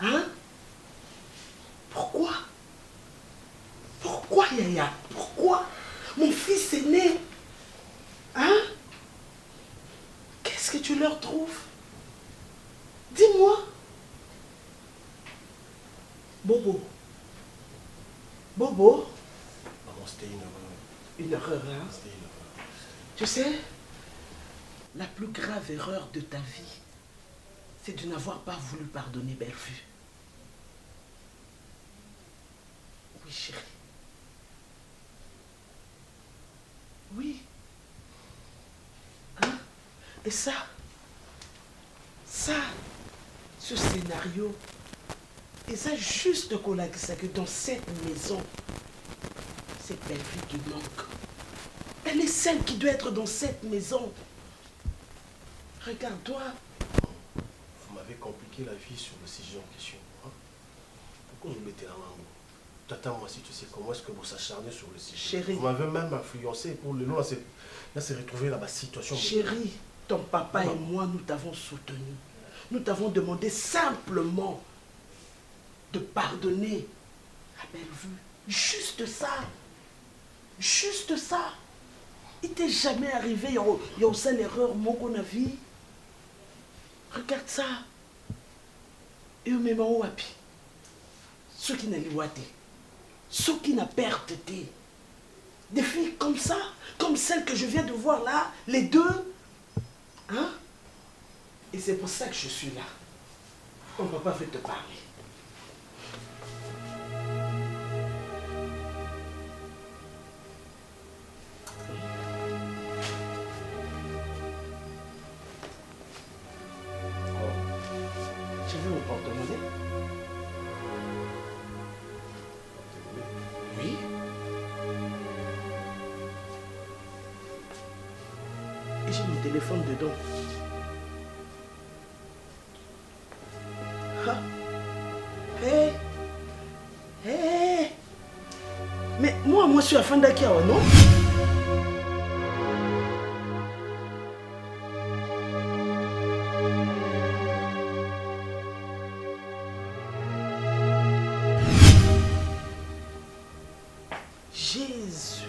Hein? Pourquoi? Pourquoi, Yaya? Pourquoi? Mon fils aîné. Hein? Qu'est-ce que tu leur trouves? Dis-moi. Bobo. Bobo. Maman, c'était une erreur. Une erreur, hein? C'était une erreur. Tu sais, la plus grave erreur de ta vie, c'est de n'avoir pas voulu pardonner Bellevue. Oui, chérie. Oui. Hein? Et ça, ce scénario, et ça juste que dans cette maison, c'est Bellevue qui manque. Elle est celle qui doit être dans cette maison. Regarde-toi. Vous m'avez compliqué la vie sur le sujet en question. Hein? Pourquoi vous mettez la main? T'attends-moi si tu sais comment est-ce que vous s'acharnez sur le sujet. Chérie. Vous m'avez même influencé pour le long. Là, c'est retrouvé là-bas situation. Chérie, ton papa et moi, nous t'avons soutenu. Nous t'avons demandé simplement de pardonner à Bellevue. Juste ça. Juste ça. Il t'est jamais arrivé, il y a aussi une erreur, mon qu'on a vu. Regarde ça. Et au même moment, ceux qui n'ont pas ceux qui n'ont pas perdu. Des filles comme ça, comme celle que je viens de voir là, les deux. Hein? Et c'est pour ça que je suis là. Ton papa veut te parler. Tu veux mon porte-monnaie? Oui. Et j'ai mon téléphone dedans. Ah. Hé. Hé. Mais moi je suis à Fandakiawa, non? Jésus.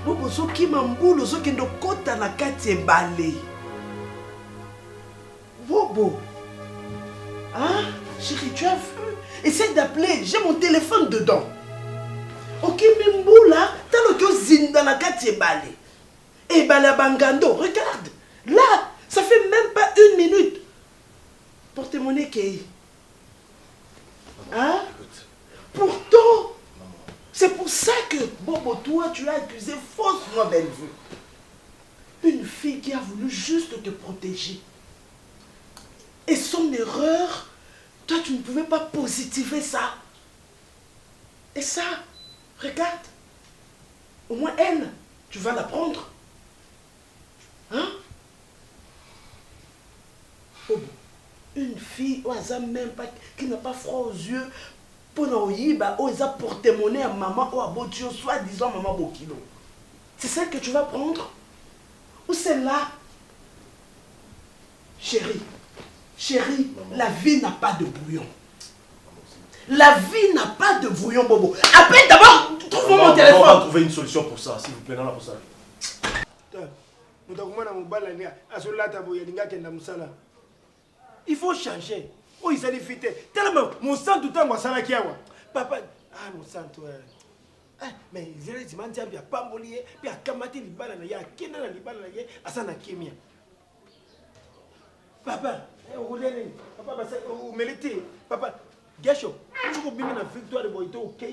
Bobo, soki mambulo, soki ndo kota na kati ebale. Bobo. Hein? Chérie, tu as vu? Essaye d'appeler, j'ai mon téléphone dedans. Ok, Mimboula, t'as le que zinda na kati ebale. Ebale bangando, regarde. Là, ça fait même pas 1 minute. Porte-monnaie qui. Hein? Pourtant, c'est pour ça que, Bobo, toi, tu as accusé faussement Bellevue. Une fille qui a voulu juste te protéger. Et son erreur, toi, tu ne pouvais pas positiver ça. Et ça, regarde. Au moins, elle, tu vas la prendre. Hein? Bobo. Une fille au hasard même pas, qui n'a pas froid aux yeux, pour nous yiba, ou ils porte-monnaie à maman ou à Botio, soit disant maman Bokilo. C'est celle que tu vas prendre? Ou celle-là? Chérie, maman. La vie n'a pas de bouillon. La vie n'a pas de bouillon, Bobo. Appelle d'abord, trouve-moi mon téléphone. On va trouver une solution pour ça, s'il vous plaît, non, là, pour ça. Il faut changer. Oh, il s'est fait. Tellement, mon sang tout le temps, moi, ça qui awa. Papa, ah, mon sang, toi. Mais ils ont dit, il y a pas molié, puis il y a kamati libala, il y a kena libala, il y a asana kémia. Papa, papa, vous méritez. Papa, Gasho, vous avez une victoire de Boito, ok?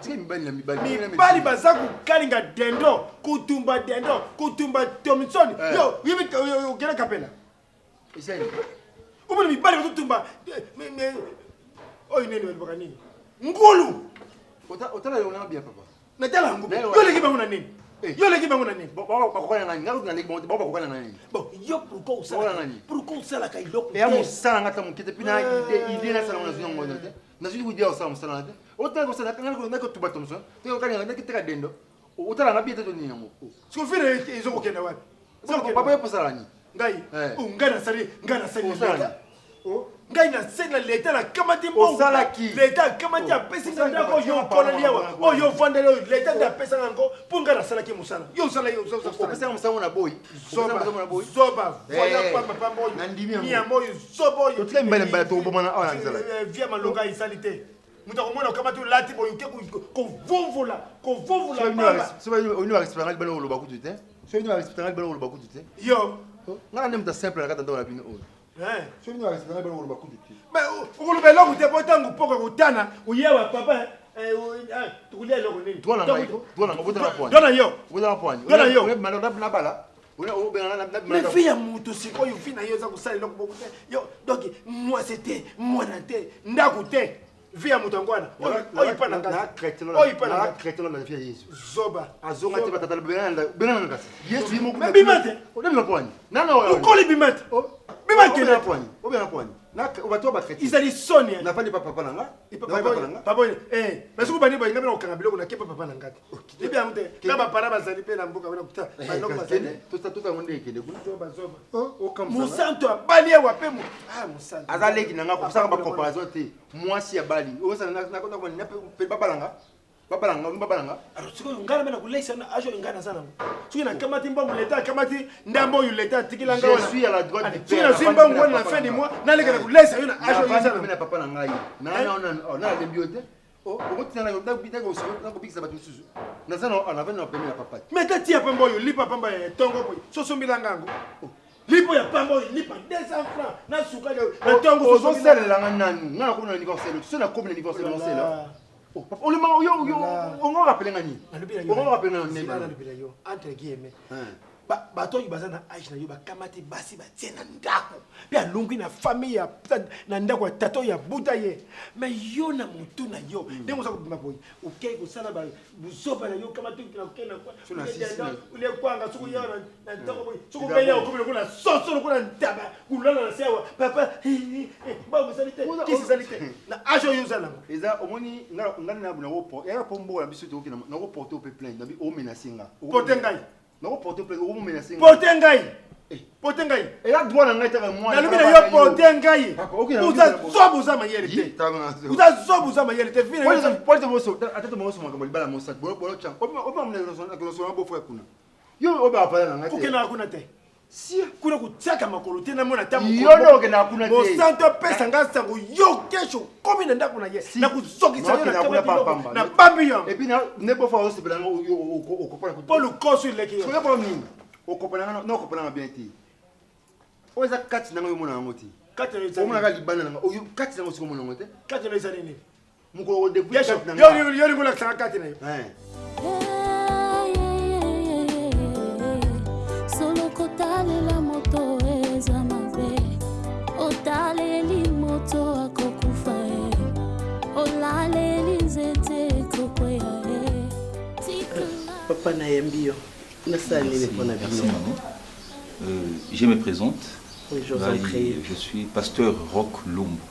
Mibali bazaku kalinga dendo, kutumba Tomson. Yo, you get a capella. Vous me parlez de Tumba. Mais, oh, il n'est pas gagné. Ngulu. Autant là, on a bien, papa. Natala Ngulu. Yo, l'équipe a mon année. Yo, l'équipe a mon année. Bon, pourquoi on a une garde dans l'équipe? Pourquoi on a une? Bon, yo, pourquoi ça la caille? Et à mon salon, à mon qui était plus là, il est là, ça on a vu en mode. N'a jamais dit au salon, salon. Autant que ça, on a que tout bâton, ça. Tu as gagné, on a que très dendo. Autant on a bien tenu en mot. Ce qu'on fait, ils ont aucun d'avoir. Papa, pas ça là. Ngai, ngana sali. Ngai na sena leta la kamati mo salaki. Leta kamati a pesi na ko yo kona liawa. O yo vanda lo leta da pesa ngo punga na salaki musala. Yo sala yo so. Pesa musala na boy. Soba. Voya pa pambo. Ni amoyo sobo yo. Tu mbele mbele to bomana ala nzala. Via malonga isalite. Muta komona kamati lati boyo ke ko vovula. So on va espérer belo lo baku tute. So on va espérer belo lo baku tute. Yo. Ngana nemta simple na kata ndo na bino o. So on va espérer belo lo baku tute. Mais ukulu belo ku te botangu poka kutana uyewa papa tukulia loko nini? Toi na ngobota na point. Dona yo. Ngobota na point. Dona yo. Na bala. Mais fille mutu siko yo fina yo za kusali loko boku te. Yo donc moi c'était moi na te ndaku te. Via mutangwana. Oyi pana ngati. Oyi pana ngati. Kretelo na via Yesu. Zoba. Azonga te batata benana ngati. Yesu yimo ku. Bimate. Odebi na point. Nana o. Ukoli bimate. Bimate na point. Obi na point. Na obato ba kretelo. Izali sonia. Na fani papa nanga. Papa mais suku bani boy ngabena okanga biloko na kepa papa na ngati. Libi amute. Kaba para bazali pe na mboka bena kuta. Banoko bazali. Tota ngonde kende kuna. Zoba. O kamsa. Musanto abali wa pe mu. Ah musanto. Azaleki nanga ko sanga ba comparaison te. Moi si abali. O sa na ko na pe babalanga. Babalanga. Alors siko ngana bena kulesa na ajo ngana sana. Siko na kamati mbongo leta kamati ndambo yu leta tikilanga wana. Je suis à la droite du père. Siko na simba ngwana na fin du mois na leka na kulesa yona ajo ngana. Na papa na ngai. Na lembiote. Oh, on tient na bita ko na ko bikisa batu susu. Na sana on avait na pemela papa. Mais tati ya pambo yu lipa pamba tongo boy. So mbilanga ngo. Lipo ya pambo yu lipa 200 francs na suka na tongo so mbilanga nanu. Na ko na anniversaire. So na ko na anniversaire dans celle-là. Oh, papa, on le man yo on va rappeler ngani. On va rappeler ngani. Na lubila yo entre guillemets. Bato yu bazana Aisha na yo bakamati basi batiena ndako. Pia lungu na famille ya na ndako ya tato ya buta ye. Mais yo na mutu na yo. Ndengo sa kubima boy. Okay ko sala ba buzoba na yo kamati na kena kwa. Ule kwanga suku yo na ndako boy. Suku benya ko kuna soso kuna ndaba. Kulala na sewa. Papa ba musalite. Kisi salite. Na ajo yo zala. Eza omoni ngana na buna wopo. Ya pombo la biso to kina na wopo to pe plein. Na bi o menacinga. Potengai. Non, porter plainte, vous me menacez. Potengai. Potengai. Et là, droit dans l'intérêt moi. Na lumina yo potengai. Vous a zobu za mayelite. Vous a zobu za mayelite. Pour te moso, attends moso maka bala mosa. Bolo chang. Opa mne na so na bo frère kuna. Yo oba pa na ngate. Kukena kuna te. Si kuna kutaka makolo te na mona tamu. Yo no kena kuna te. Mo santo pesa ngasa ngo yo kesho komi na ndako na ye. Na kuzoki sa na kuna pamba. Na bambi yo. Et puis na ne po fa osi pela ngo o kopana ku. Polo kosu leki yo. So pas nini. O kopana no kopana bien te. Oza kati na ngo mona ngoti. Kati na isa. O mona ga libana na ngo. O kati na ngo siko mona ngote. Kati na isa nini? Muko o depuis kati na ngo. Yo ngula sa kati na yo. Solo kotale la moto eza mabe otale li moto akokufa olale li zete kokwea Papa na yembio na sali le pona bino. Je me présente. Oui, je vous en prie. Je suis pasteur Rock Lumbu.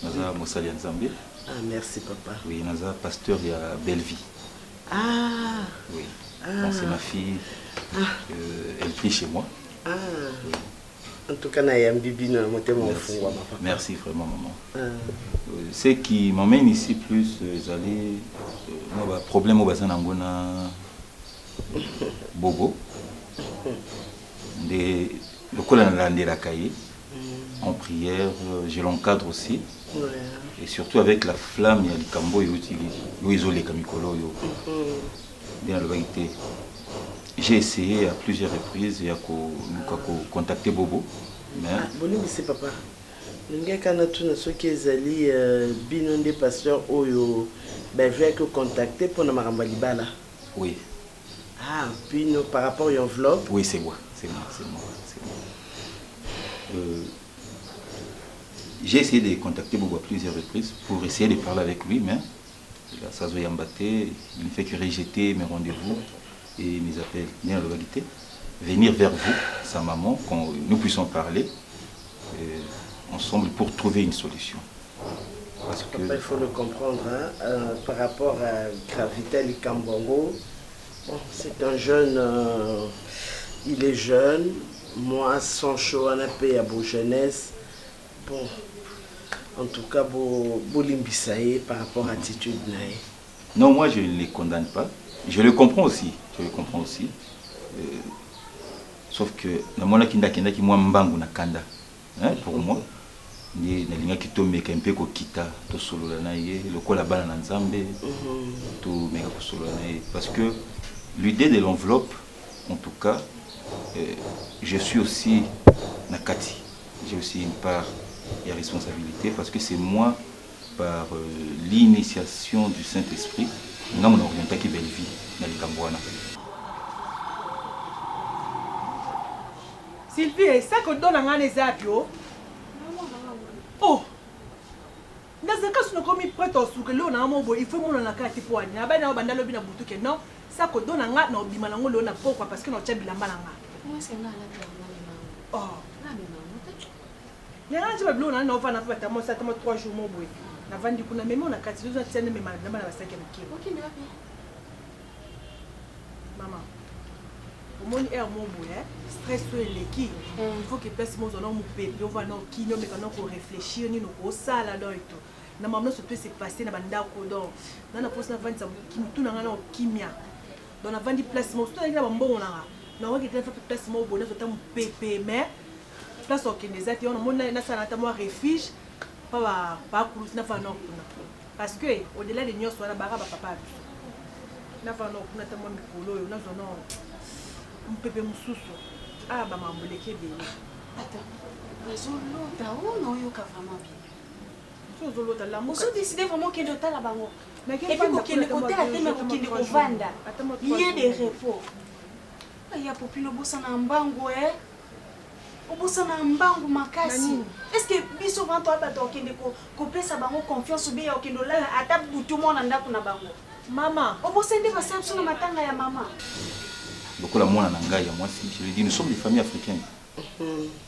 Naza Mosali Nzambe. Ah merci papa. Oui, naza pasteur ya Belleville. Ah. Oui. Bon, c'est ma fille. Elle prie chez moi. Ah. Oui. En tout cas, merci vraiment, maman. Ce qui m'emmène ici plus, j'allais. Problème au bassin d'Angona. Bobo. Le colonel de la cahier. en prière, je l'encadre aussi. Ouais. Et surtout avec la flamme, il y a le cambo, il y a les kamikolo. Bien le vérité. J'ai essayé à plusieurs reprises de contacter Bobo. Mais... Bonne c'est papa. Quand on a ceux qui ezali binon des pasteurs oyo ben je vais que contacter pour na marambaliba là. Oui. Ah, puis par rapport à l'enveloppe. Oui, c'est moi. J'ai essayé de contacter Bobo à plusieurs reprises pour essayer de parler avec lui, mais ça se il ne fait que rejeter mes rendez-vous et mes appels. Bien la vérité, venir vers vous, sa maman, qu'on nous puissions parler ensemble pour trouver une solution. Parce que... Papa, il faut le comprendre, hein, par rapport à Gravitel Kambongo, bon, c'est un jeune, il est jeune, moi sans chaud en paix à beau jeunesse, bon, en tout cas, beau limbisaï par rapport à l'attitude. Non, moi je ne les condamne pas, je le comprends aussi, sauf que dans mon akinda qui moi mbangu na kanda, pour moi. Ni nalinga kitomeka mpeko kita to solola na ye lokola bana na nzambe to meka ko solola na ye parce que l'idée de l'enveloppe en tout cas je suis aussi nakati, j'ai aussi une part et responsabilité parce que c'est moi par l'initiation du Saint-Esprit nga mon orienta ki belle vie na likambwana. Sylvie, ça que donne un ezapio. Oh, dans ce cas, si nous sommes prêts à souke, il faut que nous carte pour aller. Nous avons bandalo bina butuke non. Ça que donne un gars na bimalango le na pourquoi parce que nous tchabi lamba langa. Moi c'est là la oh. Les gens qui veulent na va na fa tamo ça tamo 3 jours mo boy. Na vandi kuna même on a carte nous tienne même na ba 5 kilo. OK, mais maman. Au moins est mon boy stress sur l'équipe. Il faut que place mon zono mo pepe on va na kinyo mais quand on réfléchir ni no ça là dans et tout. Na maman se peut se passer na banda ko donc. Na poste na vandi ça qui tout na na kimia. Donc na vandi place mon tout na mbongo na. Na wa ki te fa place mon boy na to mo pepe mais place au kinezati on mona na ça na ta mo refuge pas kulus na fa no kuna. Parce que au-delà de nyos wana baraba papa. Na fa no kuna ta mo mikolo yo na zono. Mpebe mususu ah ba mamboleke bele attends zolota on oyoka vraiment bien zolota la moso décider vraiment que de tala bango et puis kokende côté la teme kokende kovanda lieu de repos aya popilo bosa na mbangu obosa na mbangu makasi est-ce que biso vanto abato okende ko pesa bango confiance bien okende la ata butu mona ndako na bango mama obosa nde basamsu na matanga ya mama. Beaucoup la moi si je le dis, nous sommes des familles africaines.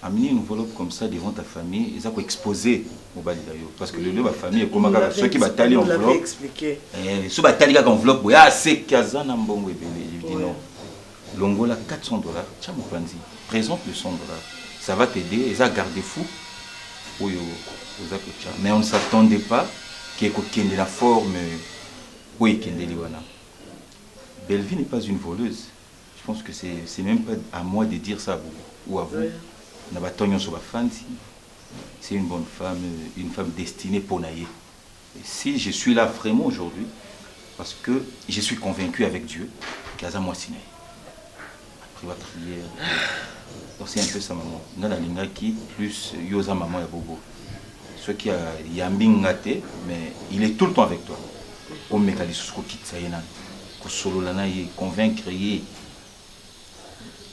Amener une enveloppe comme ça devant ta famille, ils ont exposé au bal d'ailleurs. Parce que le famille est comme ceux qui battent l'enveloppe. Ceux qui battent l'enveloppe, c'est Kazana Mbongo. Je dis non. L'Ongola, $400, présente le $100. Ça va t'aider, ils ont gardé fou. Mais on ne s'attendait pas qu'il y ait la forme. Oui, Belleville n'est pas une voleuse. Je pense que c'est même pas à moi de dire ça à vous ou à vous. C'est une bonne femme, une femme destinée pour naïe. Et si je suis là vraiment aujourd'hui, parce que je suis convaincu avec Dieu, qu'Aza moi siné. Après la prière. Donc c'est un peu ça maman. Dans la ligne qui plus Yosa maman et Bobo. Ce qui a yambingate, mais il est tout le temps avec toi. Au mécanisme qui t'aïna, que solo lana y convaincre y.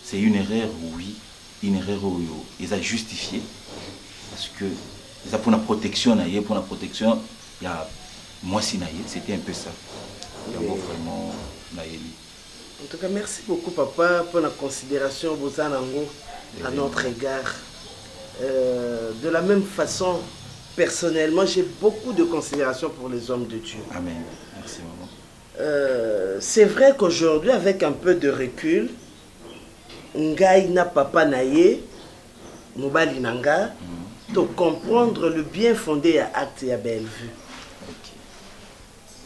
C'est une erreur, oui, une erreur ils ont justifié parce que ils ont pour la protection, il y a moi si c'était un peu ça. Il y a vraiment en tout cas, merci beaucoup papa pour la considération Bozanango à notre égard. De la même façon, personnellement, j'ai beaucoup de considération pour les hommes de Dieu. Amen. Merci maman. C'est vrai qu'aujourd'hui, avec un peu de recul, Ngai na papa naye, mobali nanga, de comprendre le bien fondé à Acte et à Bellevue.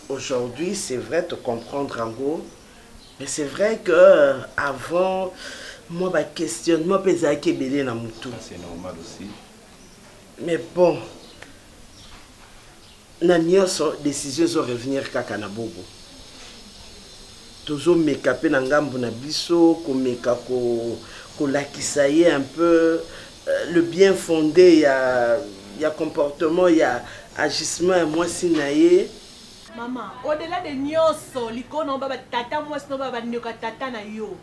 Aujourd'hui, c'est vrai de comprendre en gros, mais c'est vrai que avant, moi, ma questionnement pesait à Kébélé na mutu. C'est normal aussi. Mais bon, na nyonso décision zo revenir kaka na bobo. Tozo meka pe na ngambu na biso ko meka ko lakisa ye un peu le bien fondé ya comportement ya agissement moi sinaye. Maman, au-delà de nyonso likono baba tata moi sino baba nyoka tata na yo.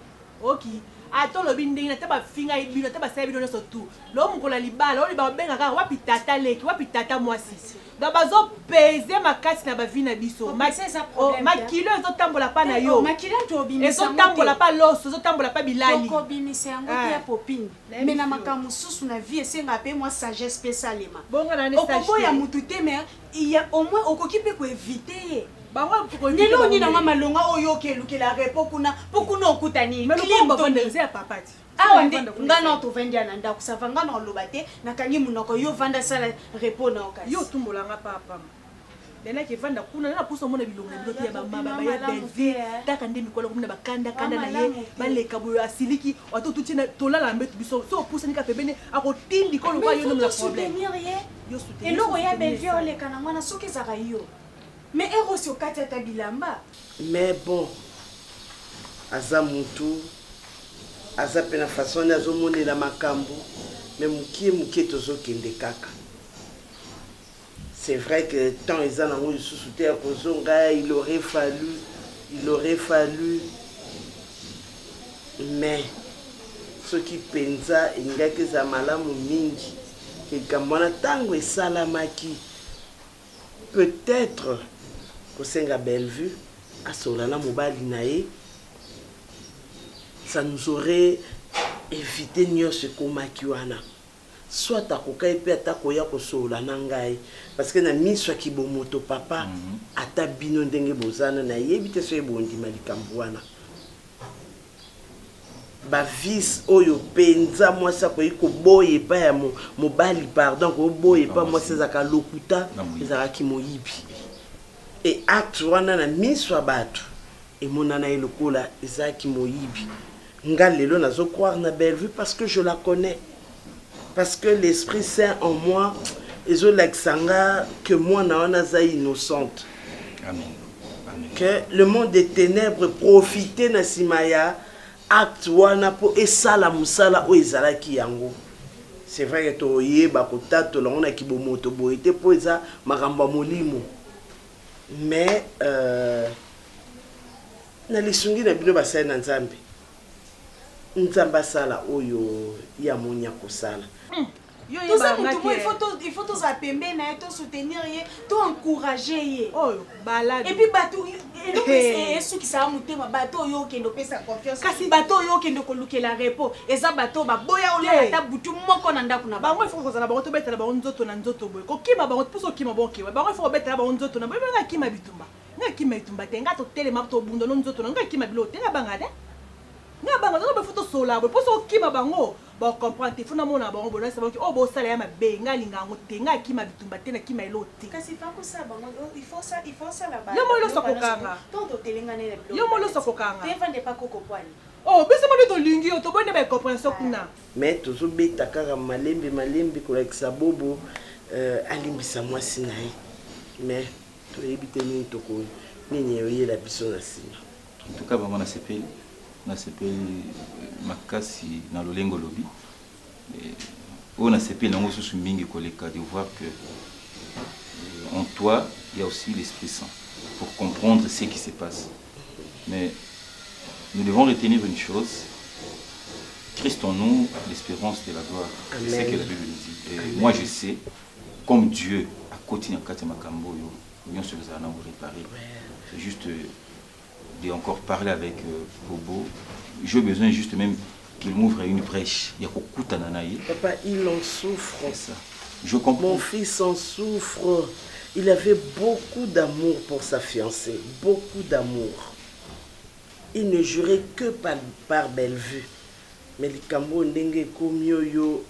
OK. Ato lo bindingi na taba finga ibino taba sabi no so tout. Lo mukola libala, o liba benga ka wapi tata leki, wapi tata moi si. Da bazo peser makasi na ba vie na biso. Makilo zo tambola pa na yo. Makilo to bimisa. Zo tambola pa loso, zo tambola pa bilali. Toko bimisa yango ya popine. Mais na makamu susu na vie esenga pe moi sagesse spécialement. Bonga na stage. Okombo ya mutu te mais il y a au moins okoki pe ko éviter. Ndelo ni na mama longa oyo keluke la repo kuna pokuna okutani clim to ndeze ya papati awa nde ngana to vendia na ndako savanga na lobate na kanyi munoko yo vanda sala repo na okasi yo tumbolanga papa Dena ke vanda kuna na puso mona bilonga bilote ya mama ya belle taka ndemi kola kumna bakanda kanda na ye baleka boyo asiliki wato tutina tolala mbetu biso so pusa nika pebene akotindi ko lokwa yo no la problème yo soutenir et loko ya belle ole kana mwana soki zaka yo. Mais erosi okati ata bilamba. Mais bon, aza mutu, aza pena façon azo monela makambo, mais mukie tozo kende kaka. C'est vrai que tant ils en ont eu sous terre kozonga, il aurait fallu, mais ce qui penza inga ke za malamu mingi, ke kambona tango esalamaki, peut-être Kosenga Bellevue, à Solana Mobali Nae, ça nous aurait évité de se komakiwana. Soit à Koka et puis à Takoya Solana Ngai, parce que na mis soit qui bon moto papa, à ta bino denge bozana na yebite so ebondi malikambuana. Ba vis oyo penza moi ça ko boye pa ya mobali pardon ko boye pa moi c'est zaka lokuta ezaka kimoyibi. Et acte wana na miswa batu et monana elokola ezaki moyibi nga lelo nazo croire na Bellevue parce que je la connais, parce que l'Esprit Saint en moi ezo laksanga que moi na wana za innocente. Amen. Amen. Que le monde des ténèbres profiter na simaya acte wana po esala musala o ezalaki yango. C'est vrai que to yeba ko tato la ona kibomoto boite po eza makamba molimo. Mais na lisungi na bino basali na nzambe nzamba sala oyo ya monya kosala tout ça il faut tous appeler na to soutenir ye to encourager ye balade et puis bato et ceux qui savent mutema bato yo kendo pesa confiance kasi bato yo kendo kolukela repo eza bato baboya olela ta butu moko na ndako na bango il faut kozala bango to betela bango nzoto na nzoto boy ko kima bango puso kima bonke bango il faut betela bango nzoto na boy nga kima bitumba te nga to telema to bundo no nzoto nga kima bilote nga banga de nga banga to be foto sola boy puso kima bango ba comprendre te funa mona bango bona sabaki o bo sala ya mabe nga linga ngo te nga kima bitumba te na kima elote kasi fa ko sa bango il faut ça la base yo molo sokokanga to telenga ne le yo molo sokokanga te vende pas koko poani bese mo to lingi to bonne ba compréhension kuna mais tozo beta kaka malembe ko lekisa bobo alimbisa mwasi naye mais to ebite ni to ko nini yoye la biso na sima en tout cas bango na sepeli makasi na lolengo lobi on a sepeli nango susu mingi koleka de voir que en toi il y a aussi l'Esprit Saint pour comprendre ce qui se passe. Mais nous devons retenir une chose: Christ en nous, l'espérance de la gloire. C'est ce que la Bible nous dit. Et moi je sais, comme Dieu a continué à kata makambo yo, bien sûr nous allons vous réparer. C'est juste de encore parler avec Bobo. J'ai besoin juste même qu'il m'ouvre une brèche. Il y a beaucoup de nanaï. Papa, il en souffre. Ça. Je comprends. Mon fils en souffre. Il avait beaucoup d'amour pour sa fiancée. Beaucoup d'amour. Il ne jurait que par Bellevue. Mais les Cambo Ndenge Komyoyo,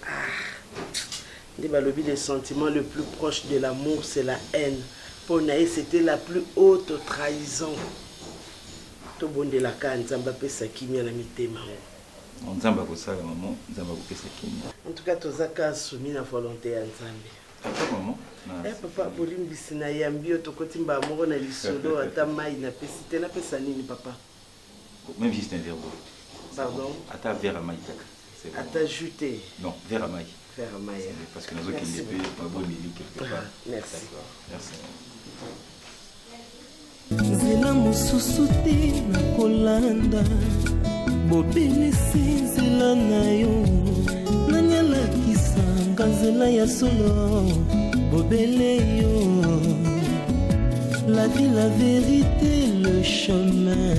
le sentiment le plus proche de l'amour, c'est la haine. Pour Naï, c'était la plus haute trahison. nzambe akosala mama nzambe akopesa kimia. En tout cas tozaka soumis na volonté ya nzambe. Maman papa bolimbisi na yambi yo tokoti mbala moko na lisolo ata mai napesi te napesa nini papa? Même juste un verre d'eau. Pardon? Ata verre à maï kaka. Ata jus te? Non, verre à maï. Verre à maï. Parce que nous avons qu'il n'est pas bon mili quelque part. Merci. Merci. nzela mosusu te nakolanda bobelisi nzela na yo nanyalakisanga nzela ya solo bobele yo la vie la vérité le chemin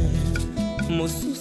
mosusu